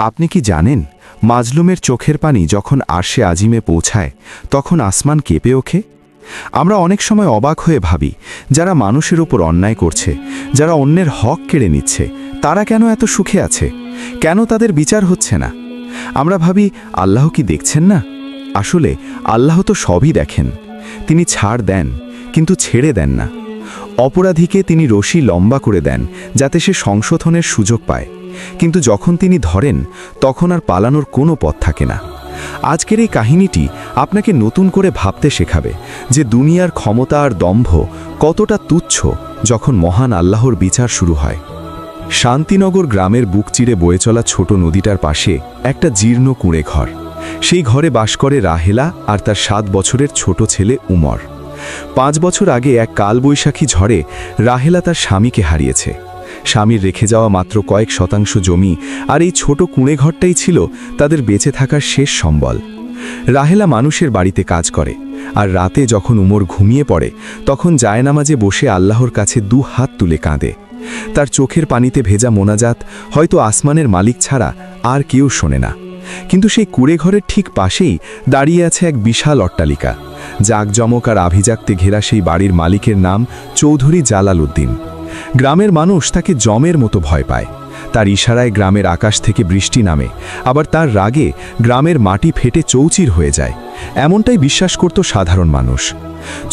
আপনি কি জানেন, মাজলুমের চোখের পানি যখন আরশে আজিমে পৌঁছায় তখন আসমান কেঁপে ওঠে? আমরা অনেক সময় অবাক হয়ে ভাবি, যারা মানুষের উপর অন্যায় করছে, যারা অন্যের হক কেড়ে নিচ্ছে, তারা কেন এত সুখে আছে? কেন তাদের বিচার হচ্ছে না? আমরা ভাবি, আল্লাহ কি দেখছেন না? আসলে আল্লাহ তো সবই দেখেন। তিনি ছাড় দেন, কিন্তু ছেড়ে দেন না। অপরাধীকে তিনি রশি লম্বা করে দেন যাতে সে সংশোধনের সুযোগ পায়, কিন্তু যখন তিনি ধরেন তখন আর পালানোর কোনো পথ থাকে না। আজকের এই কাহিনীটি আপনাকে নতুন করে ভাবতে শেখাবে যে দুনিয়ার ক্ষমতা আর দম্ভ কতটা তুচ্ছ যখন মহান আল্লাহর বিচার শুরু হয়। শান্তিনগর গ্রামের বুক চিরে বয়ে চলা ছোট নদীটার পাশে একটা জীর্ণ কুঁড়ে ঘর। সেই ঘরে বাস করে রাহেলা আর তার 7 বছরের ছোট ছেলে উমর। 5 বছর আগে এক কালবৈশাখী ঝড়ে রাহেলা তার স্বামীকে হারিয়েছে। স্বামীর রেখে যাওয়া মাত্র কয়েক শতাংশ জমি আর এই ছোট কুঁড়ে ঘরটাই ছিল তাদের বেঁচে থাকার শেষ সম্বল। রাহেলা মানুষের বাড়িতে কাজ করে, আর রাতে যখন উমর ঘুমিয়ে পড়ে তখন জায়নামাজে বসে আল্লাহর কাছে 2 হাত তুলে কাঁদে। তার চোখের পানিতে ভেজা মোনাজাত হয়তো আসমানের মালিক ছাড়া আর কেউ শোনে না। কিন্তু সেই কুঁড়ে ঘরের ঠিক পাশেই দাঁড়িয়ে আছে এক বিশাল অট্টালিকা। জাঁকজমক আর আভিজাত্যে ঘেরা সেই বাড়ির মালিকের নাম চৌধুরী জালাল উদ্দিন। গ্রামের মানুষ তাকে যমের মতো ভয় পায়। তার ইশারায় গ্রামের আকাশ থেকে বৃষ্টি নামে, আবার তার রাগে গ্রামের মাটি ফেটে চৌচির হয়ে যায়, এমনটাই বিশ্বাস করত সাধারণ মানুষ।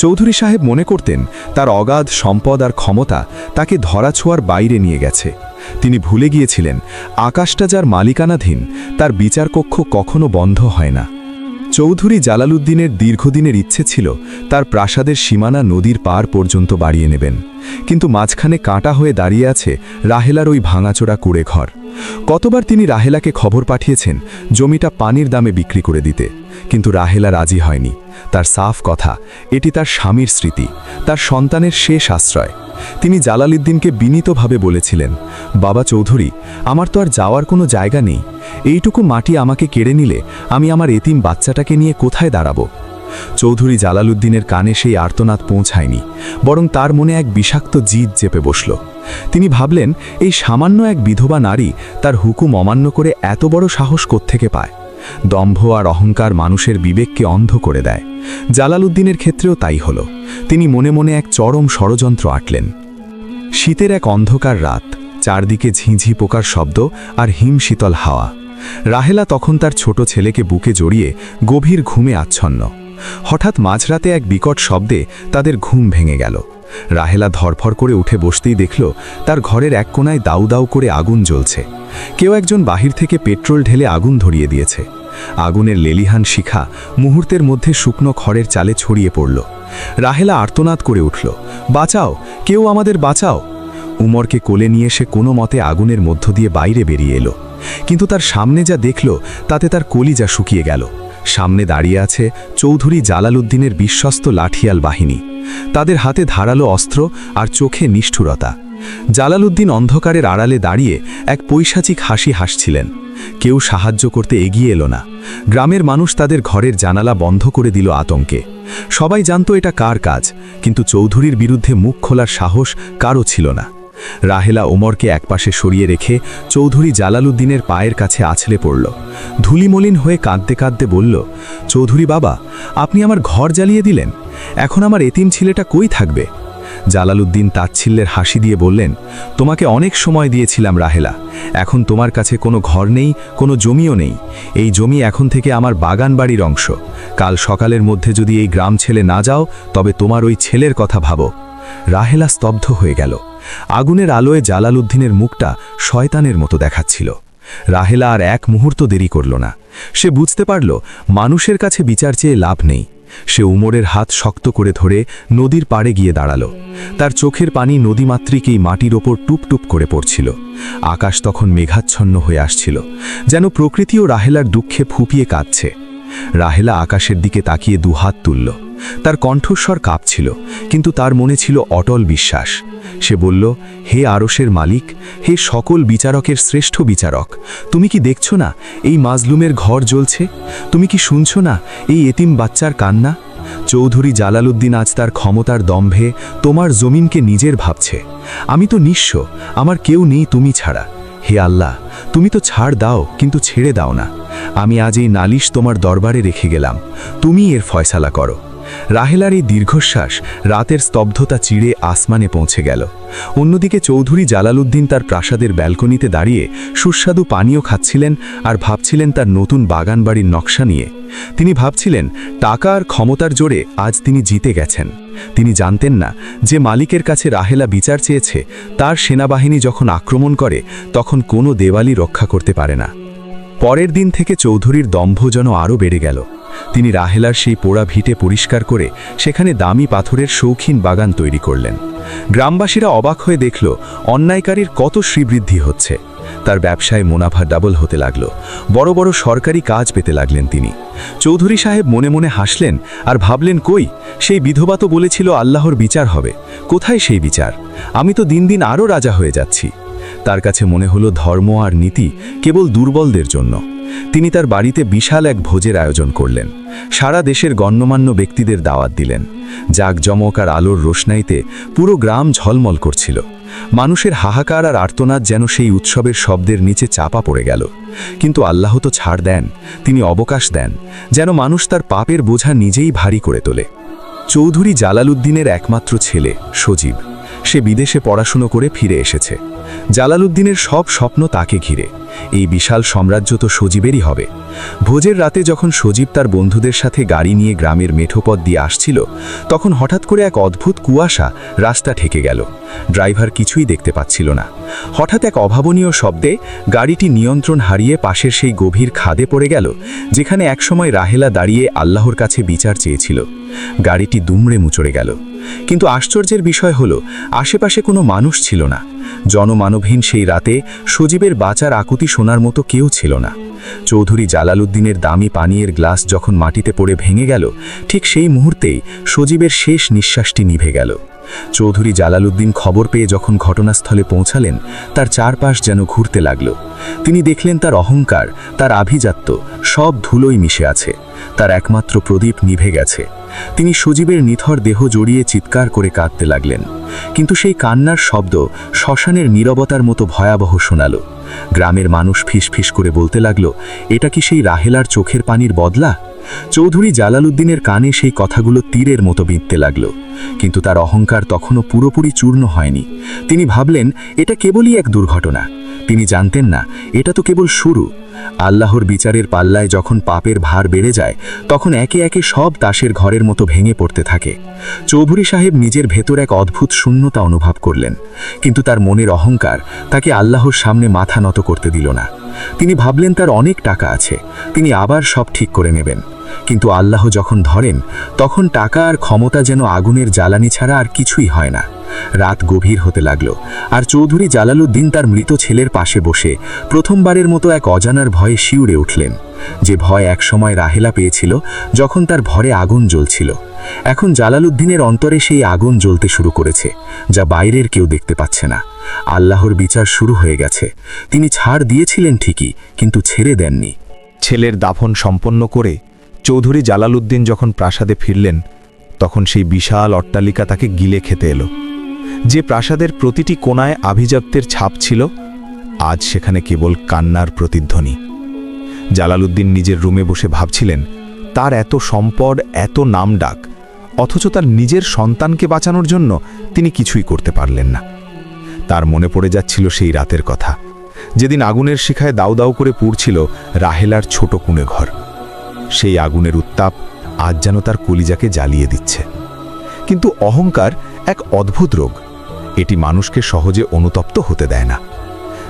চৌধুরী সাহেব মনে করতেন তার অগাধ সম্পদ আর ক্ষমতা তাকে ধরাছোঁয়ার বাইরে নিয়ে গেছে। তিনি ভুলে গিয়েছিলেন, আকাশটা যার মালিকানাধীন তার বিচারকক্ষ কখনো বন্ধ হয় না। চৌধুরী জালালউদ্দিনের দীর্ঘদিনের ইচ্ছে ছিল তার প্রাসাদের সীমানা নদীর পার পর্যন্ত বাড়িয়ে নেবেন, কিন্তু মাঝখানে কাঁটা হয়ে দাঁড়িয়ে আছে রাহেলার ওই ভাঙাচোরা কুঁড়ে ঘর। কতবার তিনি রাহেলাকে খবর পাঠিয়েছেন জমিটা পানির দামে বিক্রি করে দিতে, কিন্তু রাহেলা রাজি হয়নি। তার সাফ কথা, এটি তার স্বামীর স্মৃতি, তার সন্তানের শেষ আশ্রয়। তিনি জালালউদ্দিনকে বিনীতভাবে বলেছিলেন, বাবা চৌধুরী, আমার তো আর যাওয়ার কোনো জায়গা নেই। এইটুকু মাটি আমাকে কেড়ে নিলে আমি আমার এতিম বাচ্চাটাকে নিয়ে কোথায় দাঁড়াবো? চৌধুরী জালালউদ্দিনের কানে সেই আর্তনাদ পৌঁছায়নি, বরং তার মনে এক বিষাক্ত জিদ চেপে বসল। তিনি ভাবলেন, এই সামান্য এক বিধবা নারী তার হুকুম অমান্য করে এত বড় সাহস কোত্থেকে পায়? দম্ভ আর অহংকার মানুষের বিবেককে অন্ধ করে দেয়। জালালউদ্দিনের ক্ষেত্রেও তাই হল। তিনি মনে মনে এক চরম ষড়যন্ত্র আঁটলেন। শীতের এক অন্ধকার রাত, চারদিকে ঝিঁঝি পোকার শব্দ আর হিমশীতল হাওয়া। রাহেলা তখন তার ছোট ছেলেকে বুকে জড়িয়ে গভীর ঘুমে আচ্ছন্ন। হঠাৎ মাঝরাতে এক বিকট শব্দে তাদের ঘুম ভেঙে গেল। রাহেলা ধরফর করে উঠে বসতেই দেখল তার ঘরের এক কোণায় দাউ দাউ করে আগুন জ্বলছে। কেউ একজন বাহির থেকে পেট্রোল ঢেলে আগুন ধরিয়ে দিয়েছে। আগুনের লেলিহান শিখা মুহূর্তের মধ্যে শুকনো খড়ের চালে ছড়িয়ে পড়ল। রাহেলা আর্তনাদ করে উঠল, বাঁচাও, কেউ আমাদের বাঁচাও। উমরকে কোলে নিয়ে সে কোনো মতে আগুনের মধ্য দিয়ে বাইরে বেরিয়ে এলো, কিন্তু তার সামনে যা দেখল তাতে তার কলিজা শুকিয়ে গেল। সামনে দাঁড়িয়ে আছে চৌধুরী জালালউদ্দিনের বিশ্বস্ত লাঠিয়াল বাহিনী। তাদের হাতে ধারালো অস্ত্র আর চোখে নিষ্ঠুরতা। জালালউদ্দিন অন্ধকারের আড়ালে দাঁড়িয়ে এক পৈশাচিক হাসি হাসছিলেন। কেউ সাহায্য করতে এগিয়ে এলো না। গ্রামের মানুষ তাদের ঘরের জানালা বন্ধ করে দিল আতঙ্কে। সবাই জানত এটা কার কাজ, কিন্তু চৌধুরীর বিরুদ্ধে মুখ খোলার সাহস কারও ছিল না। রাহেলা ওমরকে একপাশে সরিয়ে রেখে চৌধুরী জালালউদ্দিনের পায়ের কাছে আছড়ে পড়ল। ধুলিমলিন হয়ে কাঁদতে কাঁদতে বলল, চৌধুরী বাবা, আপনি আমার ঘর জ্বালিয়ে দিলেন, এখন আমার এতিম ছেলেটা কই থাকবে? জালালউদ্দিন তাচ্ছিল্যের হাসি দিয়ে বললেন, তোমাকে অনেক সময় দিয়েছিলাম রাহেলা, এখন তোমার কাছে কোনো ঘর নেই, কোনো জমিও নেই। এই জমি এখন থেকে আমার বাগান বাড়ির অংশ। কাল সকালের মধ্যে যদি এই গ্রাম ছেলে না যাও তবে তোমার ওই ছেলের কথা ভাবো। রাহেলা স্তব্ধ হয়ে গেল। আগুনের আলোয় জালালউদ্দিনের মুখটা শয়তানের মতো দেখাচ্ছিল। রাহেলা আর এক মুহূর্ত দেরি করল না। সে বুঝতে পারল মানুষের কাছে বিচার চেয়ে লাভ নেই। সে উমরের হাত শক্ত করে ধরে নদীর পাড়ে গিয়ে দাঁড়াল। তার চোখের পানি নদীমাতৃকেই মাটির ওপর টুপটুপ করে পড়ছিল। আকাশ তখন মেঘাচ্ছন্ন হয়ে আসছিল, যেন প্রকৃতিও রাহেলার দুঃখে ফুঁপিয়ে কাঁদছে। রাহেলা আকাশের দিকে তাকিয়ে 2 হাত তুলল। তার কণ্ঠস্বর কাঁপছিল, কিন্তু তার মনে ছিল অটল বিশ্বাস। সে বলল, হে আরশের মালিক, হে সকল বিচারকের শ্রেষ্ঠ বিচারক, তুমি কি দেখছো না এই মাজলুমের ঘর জ্বলছে? তুমি কি শুনছো না এই এতিম বাচ্চার কান্না? চৌধুরী জালালউদ্দিন আজ তার ক্ষমতার দম্ভে তোমার জমিনকে নিজের ভাবছে। আমি তো নিঃস্ব, আমার কেউ নেই তুমি ছাড়া। হে আল্লাহ, তুমি তো ছাড় দাও, কিন্তু ছেড়ে দাও না। আমি আজ এই নালিশ তোমার দরবারে রেখে গেলাম, তুমি এর ফয়সালা করো। রাহেলার এই দীর্ঘশ্বাস রাতের স্তব্ধতা চিড়ে আসমানে পৌঁছে গেল। অন্যদিকে চৌধুরী জালালউদ্দিন তার প্রাসাদের ব্যালকনিতে দাঁড়িয়ে সুস্বাদু পানীয় খাচ্ছিলেন আর ভাবছিলেন তার নতুন বাগান বাড়ির নকশা নিয়ে। তিনি ভাবছিলেন টাকা আর ক্ষমতার জোরে আজ তিনি জিতে গেছেন। তিনি জানতেন না যে মালিকের কাছে রাহেলা বিচার চেয়েছে, তার সেনাবাহিনী যখন আক্রমণ করে তখন কোনো দেওয়ালই রক্ষা করতে পারে না। পরের দিন থেকে চৌধুরীর দম্ভ যেন আরও বেড়ে গেল। তিনি রাহেলার সেই পোড়া ভিটে পরিষ্কার করে সেখানে দামি পাথরের শৌখিন বাগান তৈরি করলেন। গ্রামবাসীরা অবাক হয়ে দেখল অন্যায়কারীর কত শ্রীবৃদ্ধি হচ্ছে। তার ব্যবসায় মুনাফা ডাবল হতে লাগল। বড় বড় সরকারি কাজ পেতে লাগলেন তিনি। চৌধুরী সাহেব মনে মনে হাসলেন আর ভাবলেন, কই, সেই বিধবা তো বলেছিল আল্লাহর বিচার হবে, কোথায় সেই বিচার? আমি তো দিন দিন আরও রাজা হয়ে যাচ্ছি। তার কাছে মনে হলো ধর্ম আর নীতি কেবল দুর্বলদের জন্য। তিনি তার বাড়িতে বিশাল এক ভোজের আয়োজন করলেন। সারা দেশের গণ্যমান্য ব্যক্তিদের দাওয়াত দিলেন। জাঁকজমক আর আলোর রোশনাইতে পুরো গ্রাম ঝলমল করছিল। মানুষের হাহাকার আর আর্তনাদ যেন সেই উৎসবের শব্দের নিচে চাপা পড়ে গেল। কিন্তু আল্লাহ তো ছাড় দেন, তিনি অবকাশ দেন, যেন মানুষ তার পাপের বোঝা নিজেই ভারী করে তোলে। চৌধুরী জালালউদ্দিনের একমাত্র ছেলে সজীব, সে বিদেশে পড়াশুনো করে ফিরে এসেছে। জালালউদ্দিনের সব স্বপ্ন তাকে ঘিরে। এই বিশাল সাম্রাজ্য তো সজীবেরই হবে। ভোজের রাতে যখন সজীব তার বন্ধুদের সাথে গাড়ি নিয়ে গ্রামের মেঠোপথ দিয়ে আসছিল, তখন হঠাৎ করে এক অদ্ভুত কুয়াশা রাস্তা ঠেকে গেল। ড্রাইভার কিছুই দেখতে পাচ্ছিল না। হঠাৎ এক অভাবনীয় শব্দে গাড়িটি নিয়ন্ত্রণ হারিয়ে পাশের সেই গভীর খাদে পড়ে গেল, যেখানে একসময় রাহেলা দাঁড়িয়ে আল্লাহর কাছে বিচার চেয়েছিল। গাড়িটি দুমড়ে মুচড়ে গেল। কিন্তু আশ্চর্যের বিষয় হলো, আশেপাশে কোনো মানুষ ছিল না। জনমানবহীন সেই রাতে সজীবের বাঁচার আকুতি শোনার মতো কেউ ছিল না। চৌধুরী জালালউদ্দিনের দামি পানীয়ের গ্লাস যখন মাটিতে পড়ে ভেঙে গেল, ঠিক সেই মুহূর্তেই সজীবের শেষ নিঃশ্বাসটি নিভে গেল। চৌধুরী জালালউদ্দিন খবর পেয়ে যখন ঘটনাস্থলে পৌঁছালেন, তার চারপাশ যেন ঘুরতে লাগল। তিনি দেখলেন তার অহংকার, তার আভিজাত্য সব ধুলোয় মিশে আছে। তার একমাত্র প্রদীপ নিভে গেছে। তিনি সজীবের নিথর দেহ জড়িয়ে চিৎকার করে কাঁদতে লাগলেন। কিন্তু সেই কান্নার শব্দ শ্মশানের নীরবতার মতো ভয়াবহ শোনাল। গ্রামের মানুষ ফিসফিস করে বলতে লাগল, এটা কি সেই রাহেলার চোখের পানির বদলা? চৌধুরী জালালউদ্দিনের কানে সেই কথাগুলো তীরের মতো বিঁধতে লাগল। কিন্তু তার অহংকার তখনও পুরোপুরি চূর্ণ হয়নি। তিনি ভাবলেন, এটা কেবলই এক দুর্ঘটনা। তিনি জানতেন না, এটা তো কেবল শুরু। আল্লাহর বিচারের পাল্লায় যখন পাপের ভার বেড়ে যায়, তখন একে একে সব তাসের ঘরের মতো ভেঙে পড়তে থাকে। চৌধুরী সাহেব নিজের ভেতর এক অদ্ভুত শূন্যতা অনুভব করলেন। কিন্তু তার মনের অহংকার তাকে আল্লাহর সামনে মাথা নত করতে দিল না। তিনি ভাবলেন, তার অনেক টাকা আছে, তিনি আবার সব ঠিক করে নেবেন। কিন্তু আল্লাহ যখন ধরেন, তখন টাকা আর ক্ষমতা যেন আগুনের জ্বালানি ছাড়া আর কিছুই হয় না। রাত গভীর হতে লাগল, আর চৌধুরী জালালউদ্দিন তার মৃত ছেলের পাশে বসে প্রথমবারের মতো এক অজানার ভয়ে শিউরে উঠলেন। যে ভয় একসময় রাহেলা পেয়েছিল যখন তার ঘরে আগুন জ্বলছিল। এখন জালালউদ্দিনের অন্তরে সেই আগুন জ্বলতে শুরু করেছে, যা বাইরের কেউ দেখতে পাচ্ছে না। আল্লাহর বিচার শুরু হয়ে গেছে। তিনি ছাড় দিয়েছিলেন ঠিকই, কিন্তু ছেড়ে দেননি। ছেলের দাফন সম্পন্ন করে চৌধুরী জালালউদ্দিন যখন প্রাসাদে ফিরলেন, তখন সেই বিশাল অট্টালিকা তাকে গিলে খেতে এলো। যে প্রাসাদের প্রতিটি কোণায় আভিজাত্যের ছাপ ছিল, আজ সেখানে কেবল কান্নার প্রতিধ্বনি। জালালউদ্দিন নিজের রুমে বসে ভাবছিলেন, তার এত সম্পদ, এত নামডাক, অথচ তার নিজের সন্তানকে বাঁচানোর জন্য তিনি কিছুই করতে পারলেন না। তার মনে পড়ে যাচ্ছিল সেই রাতের কথা, যেদিন আগুনের শিখায় দাউ দাউ করে পুড়ছিল রাহেলার ছোট কুঁড়ে ঘর। সেই আগুনের উত্তাপ আজ যেন তার কলিজাকে জ্বালিয়ে দিচ্ছে। কিন্তু অহংকার এক অদ্ভুত রোগ, এটি মানুষকে সহজে অনুতপ্ত হতে দেয় না।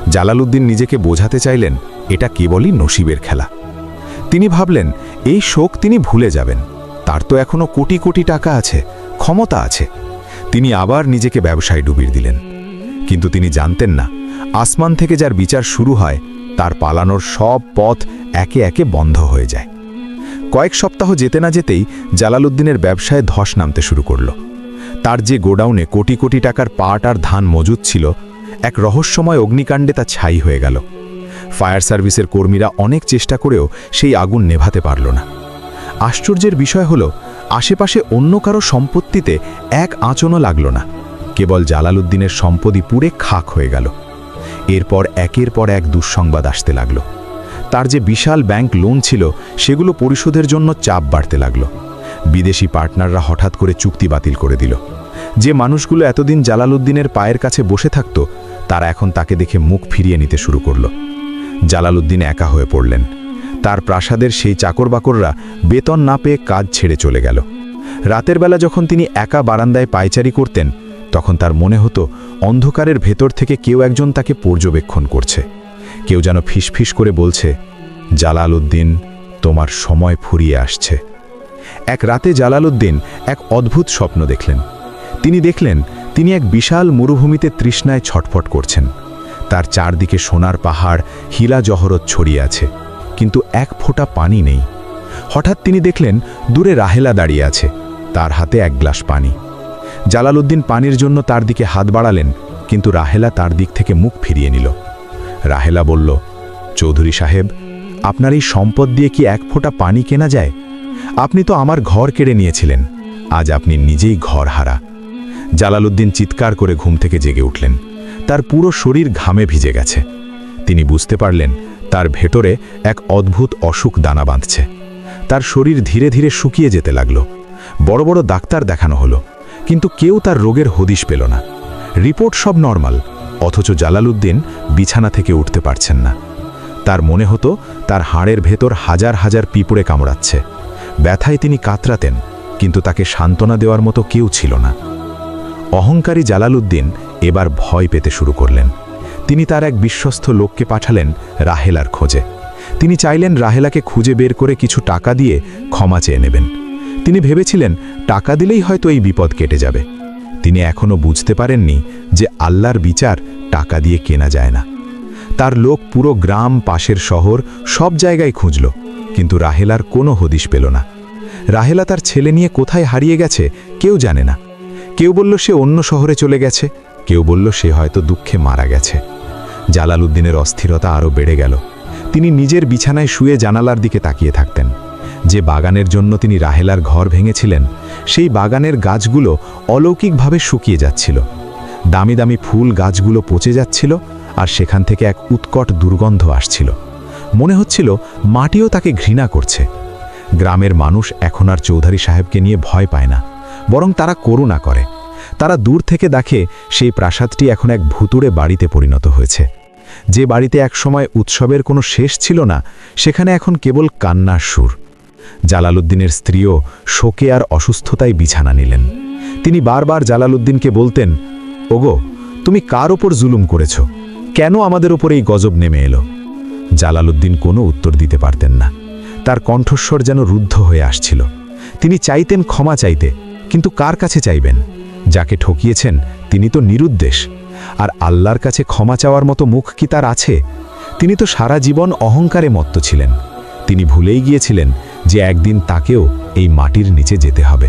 জালালউদ্দিন নিজেকে বোঝাতে চাইলেন, এটা কেবলই নসিবের খেলা। তিনি ভাবলেন, এই শোক তিনি ভুলে যাবেন, তার তো এখনো কোটি কোটি টাকা আছে, ক্ষমতা আছে। তিনি আবার নিজেকে ব্যবসায় ডুবিয়ে দিলেন। কিন্তু তিনি জানতেন না, আসমান থেকে যার বিচার শুরু হয়, তার পালানোর সব পথ একে একে বন্ধ হয়ে যায়। কয়েক সপ্তাহ যেতে না যেতেই জালালউদ্দিনের ব্যবসায় ধস নামতে শুরু করল। তার যে গোডাউনে কোটি কোটি টাকার পাট আর ধান মজুদ ছিল, এক রহস্যময় অগ্নিকাণ্ডে তা ছাই হয়ে গেল। ফায়ার সার্ভিসের কর্মীরা অনেক চেষ্টা করেও সেই আগুন নেভাতে পারল না। আশ্চর্যের বিষয় হলো, আশেপাশে অন্য কারো সম্পত্তিতে এক আঁচনও লাগল না। কেবল জালালউদ্দিনের সম্পদই পুড়ে খাক হয়ে গেল। এরপর একের পর এক দুঃসংবাদ আসতে লাগল। তার যে বিশাল ব্যাংক লোন ছিল সেগুলো পরিশোধের জন্য চাপ বাড়তে লাগল। বিদেশি পার্টনাররা হঠাৎ করে চুক্তি বাতিল করে দিল। যে মানুষগুলো এতদিন জালালউদ্দিনের পায়ের কাছে বসে থাকত তারা এখন তাকে দেখে মুখ ফিরিয়ে নিতে শুরু করল। জালালউদ্দিন একা হয়ে পড়লেন। তার প্রাসাদের সেই চাকরবাকররা বেতন না পেয়ে কাজ ছেড়ে চলে গেল। রাতের বেলা যখন তিনি একা বারান্দায় পায়চারি করতেন তখন তার মনে হতো অন্ধকারের ভেতর থেকে কেউ একজন তাকে পর্যবেক্ষণ করছে। কেউ যেন ফিসফিস করে বলছে, জালালউদ্দিন, তোমার সময় ফুরিয়ে আসছে। এক রাতে জালালউদ্দিন এক অদ্ভুত স্বপ্ন দেখলেন। তিনি দেখলেন তিনি এক বিশাল মরুভূমিতে তৃষ্ণায় ছটফট করছেন। তার চারদিকে সোনার পাহাড়, হীরা জহরত ছড়িয়ে আছে, কিন্তু এক ফোঁটা পানি নেই। হঠাৎ তিনি দেখলেন দূরে রাহেলা দাঁড়িয়ে আছে, তার হাতে এক গ্লাস পানি। জালালউদ্দিন পানির জন্য তার দিকে হাত বাড়ালেন, কিন্তু রাহেলা তার দিক থেকে মুখ ফিরিয়ে নিল। রাহেলা বলল, চৌধুরী সাহেব, আপনার এই সম্পদ দিয়ে কি এক ফোঁটা পানি কেনা যায়? আপনি তো আমার ঘর কেড়ে নিয়েছিলেন, আজ আপনি নিজেই ঘর হারা। জালালউদ্দিন চিৎকার করে ঘুম থেকে জেগে উঠলেন। তার পুরো শরীর ঘামে ভিজে গেছে। তিনি বুঝতে পারলেন তার ভেতরে এক অদ্ভুত অসুখ দানা বাঁধছে। তার শরীর ধীরে ধীরে শুকিয়ে যেতে লাগল। বড় বড় ডাক্তার দেখানো হলো, কিন্তু কেউ তার রোগের হদিশ পেল না। রিপোর্ট সব নরমাল, অথচ জালালউদ্দিন বিছানা থেকে উঠতে পারছেন না। তার মনে হতো তার হাড়ের ভেতর হাজার হাজার পিঁপড়ে কামড়াচ্ছে। ব্যথায় তিনি কাতরাতেন, কিন্তু তাকে সান্ত্বনা দেওয়ার মতো কেউ ছিল না। অহংকারী জালালউদ্দিন এবার ভয় পেতে শুরু করলেন। তিনি তার এক বিশ্বস্ত লোককে পাঠালেন রাহেলার খোঁজে। তিনি চাইলেন রাহেলাকে খুঁজে বের করে কিছু টাকা দিয়ে ক্ষমা চেয়ে নেবেন। তিনি ভেবেছিলেন টাকা দিলেই হয়তো এই বিপদ কেটে যাবে। তিনি এখনও বুঝতে পারেননি যে আল্লাহর বিচার টাকা দিয়ে কেনা যায় না। তার লোক পুরো গ্রাম, পাশের শহর সব জায়গায় খুঁজল, কিন্তু রাহেলার কোনো হদিশ পেল না। রাহেলা তার ছেলে নিয়ে কোথায় হারিয়ে গেছে কেউ জানে না। কেউ বলল সে অন্য শহরে চলে গেছে, কেউ বলল সে হয়তো দুঃখে মারা গেছে। জালালউদ্দিনের অস্থিরতা আরও বেড়ে গেল। তিনি নিজের বিছানায় শুয়ে জানালার দিকে তাকিয়ে থাকতেন। যে বাগানের জন্য তিনি রাহেলার ঘর ভেঙেছিলেন সেই বাগানের গাছগুলো অলৌকিকভাবে শুকিয়ে যাচ্ছিল। দামি দামি ফুল গাছগুলো পচে যাচ্ছিল, আর সেখান থেকে এক উৎকট দুর্গন্ধ আসছিল। মনে হচ্ছিল মাটিও তাকে ঘৃণা করছে। গ্রামের মানুষ এখন আর চৌধুরী সাহেবকে নিয়ে ভয় পায় না, বরং তারা করুণা করে। তারা দূর থেকে দেখে সেই প্রাসাদটি এখন এক ভুতুড়ে বাড়িতে পরিণত হয়েছে। যে বাড়িতে একসময় উৎসবের কোনো শেষ ছিল না, সেখানে এখন কেবল কান্নার সুর। জালালউদ্দিনের স্ত্রীও শোকে আর অসুস্থতায় বিছানা নিলেন। তিনি বারবার জালালউদ্দিনকে বলতেন, ওগো, তুমি কার ওপর জুলুম করেছ? কেন আমাদের ওপর এই গজব নেমে এলো? জালালউদ্দিন কোনো উত্তর দিতে পারতেন না। তার কণ্ঠস্বর যেন রুদ্ধ হয়ে আসছিল। তিনি চাইতেন ক্ষমা চাইতে, কিন্তু কার কাছে চাইবেন? যাকে ঠকিয়েছেন তিনি তো নিরুদ্দেশ। আর আল্লাহর কাছে ক্ষমা চাওয়ার মতো মুখ কি তার আছে? তিনি তো সারা জীবন অহংকারে মত্ত ছিলেন। তিনি ভুলেই গিয়েছিলেন যে একদিন তাকেও এই মাটির নিচে যেতে হবে।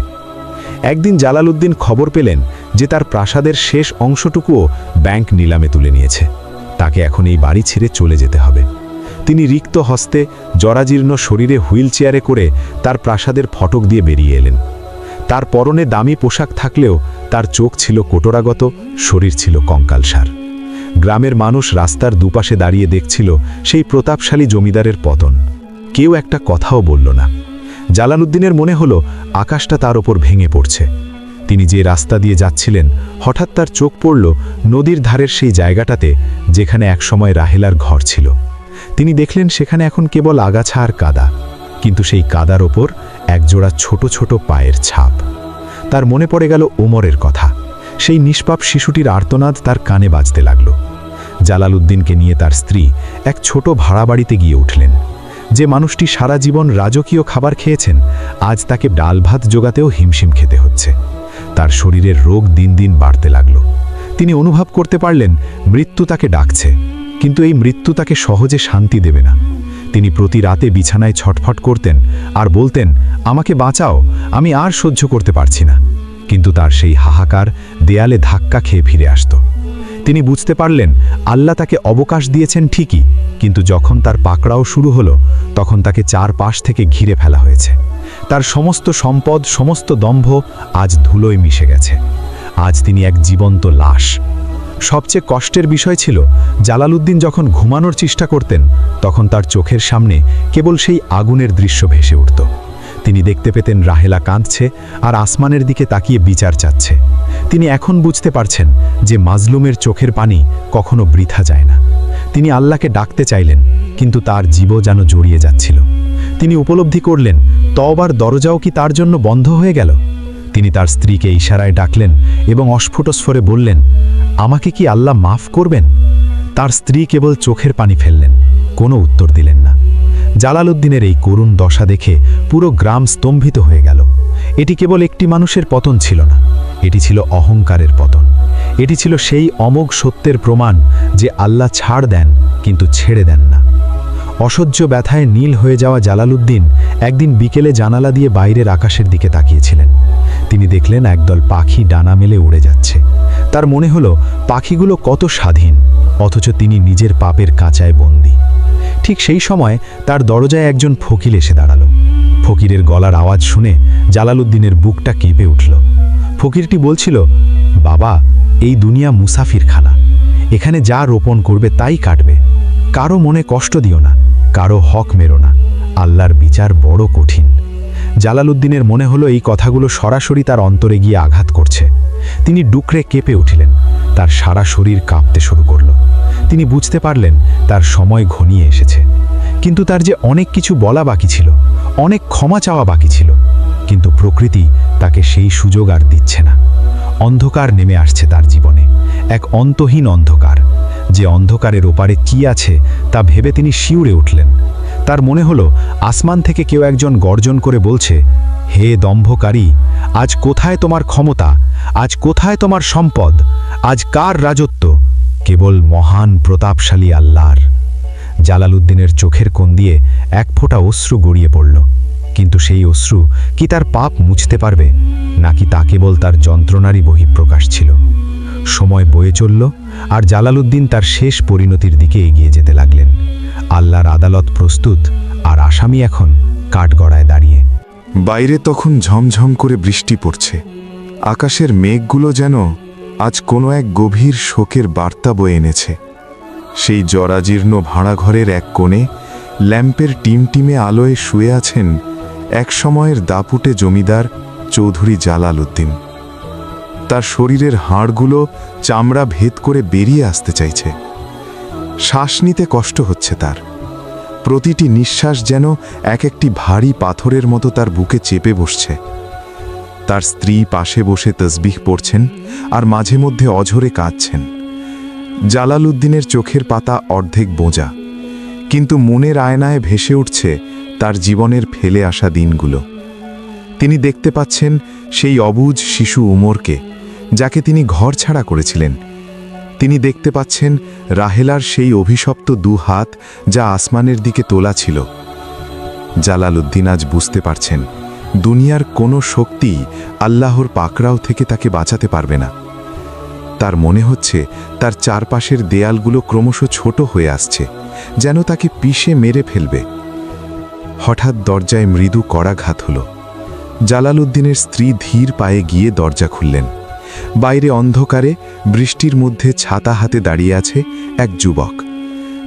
একদিন জালালউদ্দিন খবর পেলেন যে তার প্রাসাদের শেষ অংশটুকুও ব্যাংক নিলামে তুলে নিয়েছে। তাকে এখন এই বাড়ি ছেড়ে চলে যেতে হবে। তিনি রিক্ত হস্তে, জরাজীর্ণ শরীরে হুইল চেয়ারে করে তার প্রাসাদের ফটক দিয়ে বেরিয়ে এলেন। তার পরনে দামি পোশাক থাকলেও তার চোখ ছিল কোটরাগত, শরীর ছিল কঙ্কালসার। গ্রামের মানুষ রাস্তার দুপাশে দাঁড়িয়ে দেখছিল সেই প্রতাপশালী জমিদারের পতন। কেউ একটা কথাও বলল না। জালালউদ্দিনের মনে হলো আকাশটা তার ওপর ভেঙে পড়ছে। তিনি যে রাস্তা দিয়ে যাচ্ছিলেন, হঠাৎ তার চোখ পড়ল নদীর ধারের সেই জায়গাটাতে যেখানে একসময় রাহেলার ঘর ছিল। তিনি দেখলেন সেখানে এখন কেবল আগাছা আর কাদা, কিন্তু সেই কাদার ওপর একজোড়া ছোট ছোট পায়ের ছাপ। তার মনে পড়ে গেল ওমরের কথা। সেই নিষ্পাপ শিশুটির আর্তনাদ তার কানে বাজতে লাগল। জালালউদ্দিনকে নিয়ে তার স্ত্রী এক ছোট ভাড়া বাড়িতে গিয়ে উঠলেন। যে মানুষটি সারা জীবন রাজকীয় খাবার খেয়েছেন, আজ তাকে ডাল ভাত জোগাতেও হিমশিম খেতে হচ্ছে। তার শরীরের রোগ দিন দিন বাড়তে লাগল। তিনি অনুভব করতে পারলেন মৃত্যু তাকে ডাকছে, কিন্তু এই মৃত্যু তাকে সহজে শান্তি দেবে না। তিনি প্রতি রাতে বিছানায় ছটফট করতেন আর বলতেন, আমাকে বাঁচাও, আমি আর সহ্য করতে পারছি না। কিন্তু তার সেই হাহাকার দেয়ালে ধাক্কা খেয়ে ফিরে আসত। তিনি বুঝতে পারলেন আল্লাহ তাকে অবকাশ দিয়েছেন ঠিকই, কিন্তু যখন তার পাকড়াও শুরু হলো তখন তাকে চারপাশ থেকে ঘিরে ফেলা হয়েছে। তার সমস্ত সম্পদ, সমস্ত দম্ভ আজ ধুলোয় মিশে গেছে। আজ তিনি এক জীবন্ত লাশ। সবচেয়ে কষ্টের বিষয় ছিল জালালউদ্দিন যখন ঘুমানোর চেষ্টা করতেন তখন তার চোখের সামনে কেবল সেই আগুনের দৃশ্য ভেসে উঠত। তিনি দেখতে পেতেন রাহেলা কাঁদছে আর আসমানের দিকে তাকিয়ে বিচার চাচ্ছে। তিনি এখন বুঝতে পারছেন যে মাজলুমের চোখের পানি কখনো বৃথা যায় না। তিনি আল্লাহকে ডাকতে চাইলেন, কিন্তু তার জীবও যেন জড়িয়ে যাচ্ছিল। তিনি উপলব্ধি করলেন তওবার দরজাও কি তার জন্য বন্ধ হয়ে গেল। তিনি তার স্ত্রীকে ইশারায় ডাকলেন এবং অস্ফুট স্বরে বললেন, আমাকে কি আল্লাহ মাফ করবেন? তার স্ত্রী কেবল চোখের পানি ফেললেন, কোনো উত্তর দিলেন না। জালালউদ্দিনের এই করুণ দশা দেখে পুরো গ্রাম স্তম্ভিত হয়ে গেল। এটি কেবল একটি মানুষের পতন ছিল না, এটি ছিল অহংকারের পতন। এটি ছিল সেই অমোঘ সত্যের প্রমাণ যে আল্লাহ ছাড় দেন কিন্তু ছেড়ে দেন না। অসহ্য ব্যথায় নীল হয়ে যাওয়া জালালউদ্দিন একদিন বিকেলে জানালা দিয়ে বাইরের আকাশের দিকে তাকিয়েছিলেন। তিনি দেখলেন একদল পাখি ডানা মেলে উড়ে যাচ্ছে। তার মনে হলো পাখিগুলো কত স্বাধীন, অথচ তিনি নিজের পাপের কাঁচায় বন্দী। ঠিক সেই সময় তার দরজায় একজন ফকির এসে দাঁড়ালো। ফকিরের গলার আওয়াজ শুনে জালালউদ্দিনের বুকটা কেঁপে উঠল। ফকিরটি বলছিল, বাবা, এই দুনিয়া মুসাফিরখানা, এখানে যা রোপণ করবে তাই কাটবে। কারো মনে কষ্ট দিও না, কারো হক মেরো না, আল্লাহর বিচার বড় কঠিন। জালালউদ্দিনের মনে হলো এই কথাগুলো সরাসরি তার অন্তরে গিয়ে আঘাত করছে। তিনি ডুকরে কেঁপে উঠলেন, তার সারা শরীর কাঁপতে শুরু করল। তিনি বুঝতে পারলেন তার সময় ঘনিয়ে এসেছে। কিন্তু তার যে অনেক কিছু বলা বাকি ছিল, অনেক ক্ষমা চাওয়া বাকি ছিল, কিন্তু প্রকৃতি তাকে সেই সুযোগ আর দিচ্ছে না। অন্ধকার নেমে আসছে তার জীবনে, এক অন্তহীন অন্ধকার। যে অন্ধকারের ওপারে কি আছে তা ভেবে তিনি শিউরে উঠলেন। তার মনে হলো আসমান থেকে কেউ একজন গর্জন করে বলছে, হে দম্ভকারী, আজ কোথায় তোমার ক্ষমতা? আজ কোথায় তোমার সম্পদ? আজ কার রাজত্ব? কেবল মহান প্রতাপশালী আল্লাহর। জালালউদ্দিনের চোখের কোণ দিয়ে এক ফোঁটা অশ্রু গড়িয়ে পড়ল। কিন্তু সেই অশ্রু কি তার পাপ মুছতে পারবে, নাকি তা কেবল তার যন্ত্রণারই বহিঃপ্রকাশ ছিল? সময় বয়ে চলল আর জালালউদ্দিন তার শেষ পরিণতির দিকে এগিয়ে যেতে লাগলেন। আল্লাহর আদালত প্রস্তুত, আর আসামি এখন কাঠগড়ায় দাঁড়িয়ে। বাইরে তখন ঝমঝম করে বৃষ্টি পড়ছে। আকাশের মেঘগুলো যেন আজ কোনো এক গভীর শোকের বার্তা বয়ে এনেছে। সেই জরাজীর্ণ ভাড়াঘরের এক কোণে ল্যাম্পের টিমটিমে আলোয় শুয়ে আছেন এক সময়ের দাপুটে জমিদার চৌধুরী জালালউদ্দিন। তার শরীরের হাড়গুলো চামড়া ভেদ করে বেরিয়ে আসতে চাইছে। শ্বাস নিতে কষ্ট হচ্ছে তার। প্রতিটি নিঃশ্বাস যেন এক একটি ভারী পাথরের মতো তার বুকে চেপে বসছে। তার স্ত্রী পাশে বসে তসবিহ পড়ছেন আর মাঝে মধ্যে অঝরে কাঁদছেন। জালালউদ্দিনের চোখের পাতা অর্ধেক বোঁজা, কিন্তু মনের আয়নায় ভেসে উঠছে তার জীবনের ফেলে আসা দিনগুলো। তিনি দেখতে পাচ্ছেন সেই অবুঝ শিশু উমরকে, যাকে তিনি ঘর ছাড়া করেছিলেন। তিনি দেখতে পাচ্ছেন রাহেলার সেই অভিশপ্ত দু হাত যা আসমানের দিকে তোলা ছিল। জালালউদ্দিন আজ বুঝতে পারছেন দুনিয়ার কোনো শক্তি আল্লাহর পাকড়াও থেকে তাকে বাঁচাতে পারবে না। তার মনে হচ্ছে তার চারপাশের দেয়ালগুলো ক্রমশ ছোট হয়ে আসছে, যেন তাকে পিষে মেরে ফেলবে। হঠাৎ দরজায় মৃদু কড়াঘাত হলো। জালালউদ্দিনের স্ত্রী ধীর পায়ে গিয়ে দরজা খুললেন। বাইরে অন্ধকারে বৃষ্টির মধ্যে ছাতা হাতে দাঁড়িয়ে আছে এক যুবক।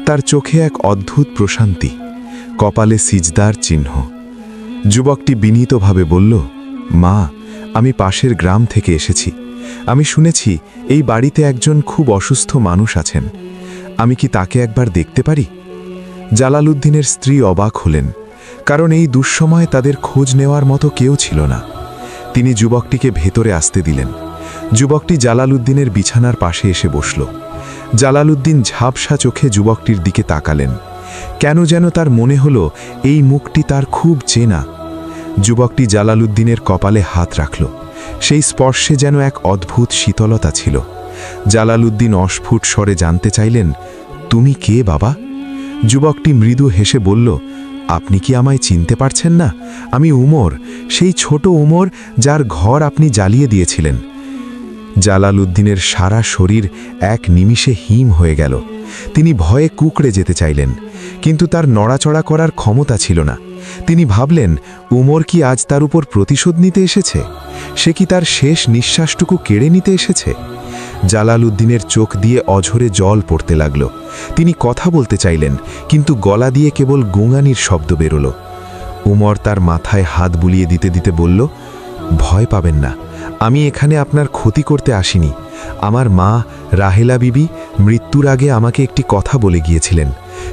তার চোখে এক অদ্ভুত প্রশান্তি, কপালে সিজদার চিহ্ন। যুবকটি বিনীতভাবে বলল, মা, আমি পাশের গ্রাম থেকে এসেছি। আমি শুনেছি এই বাড়িতে একজন খুব অসুস্থ মানুষ আছেন। আমি কি তাকে একবার দেখতে পারি? জালালউদ্দিনের স্ত্রী অবাক হলেন, কারণ এই দুঃসময়ে তাদের খোঁজ নেওয়ার মতো কেউ ছিল না। তিনি যুবকটিকে ভেতরে আসতে দিলেন। যুবকটি জালালউদ্দিনের বিছানার পাশে এসে বসল। জালালউদ্দিন ঝাপসা চোখে যুবকটির দিকে তাকালেন। কেন যেন তার মনে হলো এই মুখটি তার খুব চেনা। যুবকটি জালালউদ্দিনের কপালে হাত রাখল। সেই স্পর্শে যেন এক অদ্ভুত শীতলতা ছিল। জালালউদ্দিন অস্ফুট স্বরে জানতে চাইলেন, তুমি কে বাবা? যুবকটি মৃদু হেসে বলল, আপনি কি আমায় চিনতে পারছেন না? আমি উমর, সেই ছোট উমর যার ঘর আপনি জ্বালিয়ে দিয়েছিলেন। জালালউদ্দিনের সারা শরীর এক নিমিষে হিম হয়ে গেল। তিনি ভয়ে কুঁকড়ে যেতে চাইলেন, কিন্তু তার নড়াচড়া করার ক্ষমতা ছিল না। তিনি ভাবলেন, উমর কি আজ তার উপর প্রতিশোধ নিতে এসেছে? সে কি তার শেষ নিঃশ্বাসটুকু কেড়ে নিতে এসেছে? জালালউদ্দিনের চোখ দিয়ে অঝরে জল পড়তে লাগল। তিনি কথা বলতে চাইলেন, কিন্তু গলা দিয়ে কেবল গুঙানির শব্দ বেরোল। উমর তার মাথায় হাত বুলিয়ে দিতে দিতে বলল, ভয় পাবেন না, আমি এখানে আপনার ক্ষতি করতে আসিনি। আমার মা রাহেলা বিবি মৃত্যুর আগে আমাকে একটি কথা বলে গিয়েছিলেন।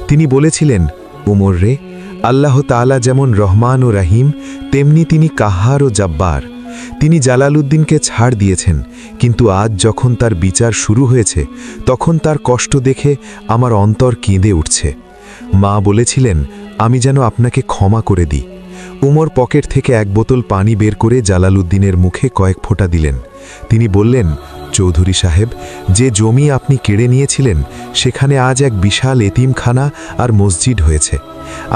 তিনি বলেছিলেন, উমর রে, আল্লাহ তাআলা যেমন রহমান ও রহিম, তেমনি তিনি কাহার ও জব্বার। তিনি জালালউদ্দিনকে ছাড় দিয়েছেন, কিন্তু আজ যখন তার বিচার শুরু হয়েছে তখন তার কষ্ট দেখে আমার অন্তর কেঁদে উঠছে। মা বলেছিলেন আমি যেন আপনাকে ক্ষমা করে দিই। উমর পকেট থেকে এক বোতল পানি বের করে জালালউদ্দিনের মুখে কয়েক ফোঁটা দিলেন। তিনি বললেন, চৌধুরী সাহেব, যে জমি আপনি কেড়ে নিয়েছিলেন সেখানে আজ এক বিশাল এতিমখানা আর মসজিদ হয়েছে।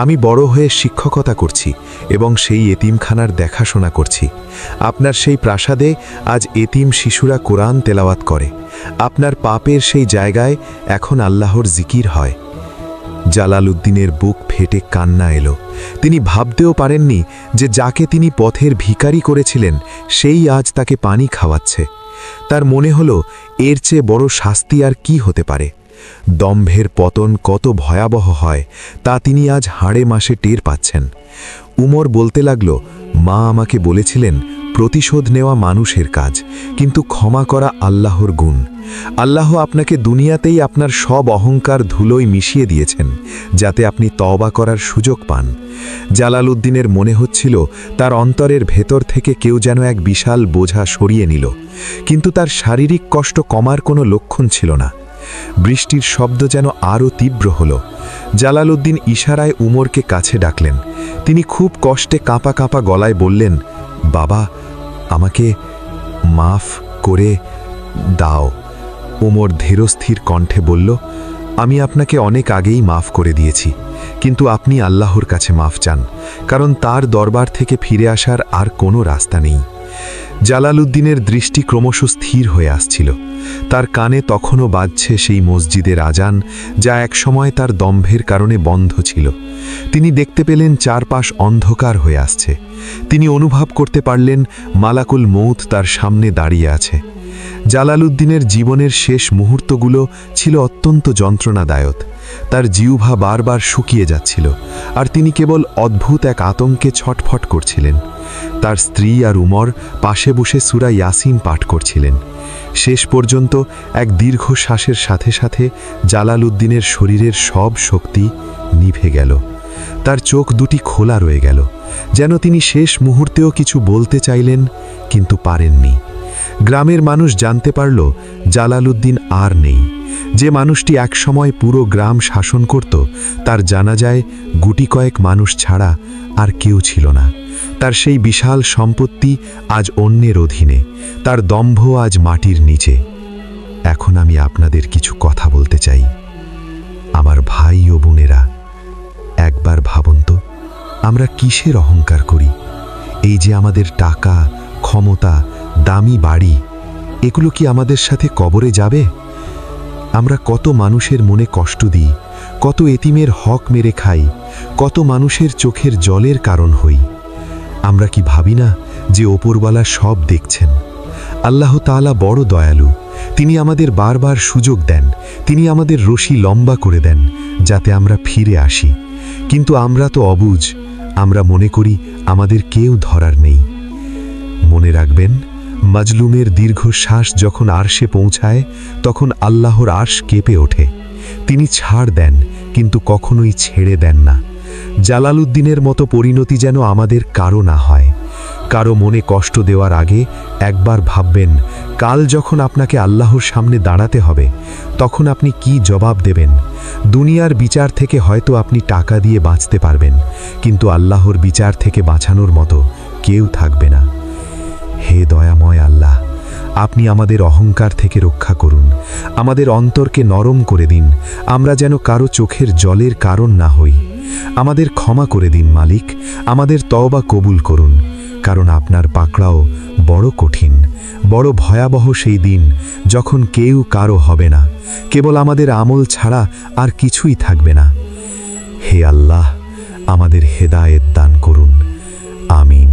আমি বড় হয়ে শিক্ষকতা করছি এবং সেই এতিমখানার দেখাশোনা করছি। আপনার সেই প্রাসাদে আজ এতিম শিশুরা কোরআন তেলাওয়াত করে। আপনার পাপের সেই জায়গায় এখন আল্লাহর জিকির হয়। জালালউদ্দিনের বুক ফেটে কান্না এলো। তিনি ভাবতেও পারেননি যে যাকে তিনি পথের ভিখারি করেছিলেন সেই আজ তাকে পানি খাওয়াচ্ছে। তার মনে হলো এর চেয়ে বড় শাস্তি আর কি হতে পারে। দম্ভের পতন কত ভয়াবহ হয় তা তিনি আজ হাড়ে মাসে টের পাচ্ছেন। উমর বলতে লাগল, মা আমাকে বলেছিলেন প্রতিশোধ নেওয়া মানুষের কাজ, কিন্তু ক্ষমা করা আল্লাহর গুণ। আল্লাহ আপনাকে দুনিয়াতেই আপনার সব অহংকার ধুলোয় মিশিয়ে দিয়েছেন, যাতে আপনি তওবা করার সুযোগ পান। জালালউদ্দিনের মনে হচ্ছিল তার অন্তরের ভেতর থেকে কেউ যেন এক বিশাল বোঝা সরিয়ে নিল, কিন্তু তার শারীরিক কষ্ট কমার কোনো লক্ষণ ছিল না। বৃষ্টির শব্দ যেন আরও তীব্র হল। জালালউদ্দিন ইশারায় উমরকে কাছে ডাকলেন। তিনি খুব কষ্টে কাঁপা কাঁপা গলায় বললেন, বাবা, আমাকে মাফ করে দাও। উমর ধীরস্থির কণ্ঠে বলল, আমি আপনাকে অনেক আগেই মাফ করে দিয়েছি, কিন্তু আপনি আল্লাহর কাছে মাফ চান, কারণ তার দরবার থেকে ফিরে আসার আর কোনো রাস্তা নেই। জালালউদ্দিনের দৃষ্টি ক্রমশ স্থির হয়ে আসছিল। তার কানে তখনও বাজছে সেই মসজিদের আজান, যা একসময় তার দম্ভের কারণে বন্ধ ছিল। তিনি দেখতে পেলেন চারপাশ অন্ধকার হয়ে আসছে। তিনি অনুভব করতে পারলেন মালাকুল মৌত তার সামনে দাঁড়িয়ে আছে। জালালউদ্দিনের জীবনের শেষ মুহূর্তগুলো ছিল অত্যন্ত যন্ত্রণাদায়ক। তার জিহ্বা বারবার শুকিয়ে যাচ্ছিল, আর তিনি কেবল অদ্ভুত এক আতঙ্কে ছটফট করছিলেন। তার স্ত্রী আর উমর পাশে বসে সূরা ইয়াসিন পাঠ করছিলেন। শেষ পর্যন্ত এক দীর্ঘশ্বাসের সাথে সাথে জালালউদ্দিনের শরীরের সব শক্তি নিভে গেল। তার চোখ দুটি খোলা রয়ে গেল, যেন তিনি শেষ মুহূর্তেও কিছু বলতে চাইলেন, কিন্তু পারেননি। গ্রামের মানুষ জানতে পারল জালালউদ্দিন আর নেই। যে মানুষটি একসময় পুরো গ্রাম শাসন করত, তার জানাজায় গুটি কয়েক মানুষ ছাড়া আর কেউ ছিল না। তার সেই বিশাল সম্পত্তি আজ অন্যের অধীনে, তার দম্ভ আজ মাটির নিচে। এখন আমি আপনাদের কিছু কথা বলতে চাই। আমার ভাই ও বোনেরা, একবার ভাবুন তো, আমরা কিসের অহংকার করি? এই যে আমাদের টাকা, ক্ষমতা, দামি বাড়ি, এগুলো কি আমাদের সাথে কবরে যাবে? আমরা কত মানুষের মনে কষ্ট দিই, কত এতিমের হক মেরে খাই, কত মানুষের চোখের জলের কারণ হই। আমরা কি ভাবি না যে ওপরওয়ালা সব দেখছেন? আল্লাহ তাআলা বড় দয়ালু। তিনি আমাদের বারবার সুযোগ দেন, তিনি আমাদের রশি লম্বা করে দেন যাতে আমরা ফিরে আসি। কিন্তু আমরা তো অবুঝ, আমরা মনে করি আমাদের কেউ ধরার নেই। মনে রাখবেন, মাজলুমের দীর্ঘশ্বাস যখন আরশে পৌঁছায় তখন আল্লাহর আরশ কেঁপে ওঠে। তিনি ছাড় দেন, কিন্তু কখনোই ছেড়ে দেন না। জালালউদ্দিনের মতো পরিণতি যেন আমাদের কারো না হয়। কারো মনে কষ্ট দেওয়ার আগে একবার ভাববেন, কাল যখন আপনাকে আল্লাহর সামনে দাঁড়াতে হবে তখন আপনি কি জবাব দেবেন। দুনিয়ার বিচার থেকে হয়তো আপনি টাকা দিয়ে বাঁচতে পারবেন, কিন্তু আল্লাহর বিচার থেকে বাঁচানোর মতো কেউ থাকবে না। হে দয়াময় আল্লাহ, আপনি আমাদের অহংকার থেকে রক্ষা করুন, আমাদের অন্তরকে নরম করে দিন, আমরা যেন কারো চোখের জলের কারণ না হই। আমাদের ক্ষমা করে দিন মালিক, আমাদের তওবা কবুল করুন, কারণ আপনার পাকড়াও বড় কঠিন, বড় ভয়াবহ সেই দিন যখন কেউ কারো হবে না, কেবল আমাদের আমল ছাড়া আর কিছুই থাকবে না। হে আল্লাহ, আমাদের হেদায়েত দান করুন। আমিন।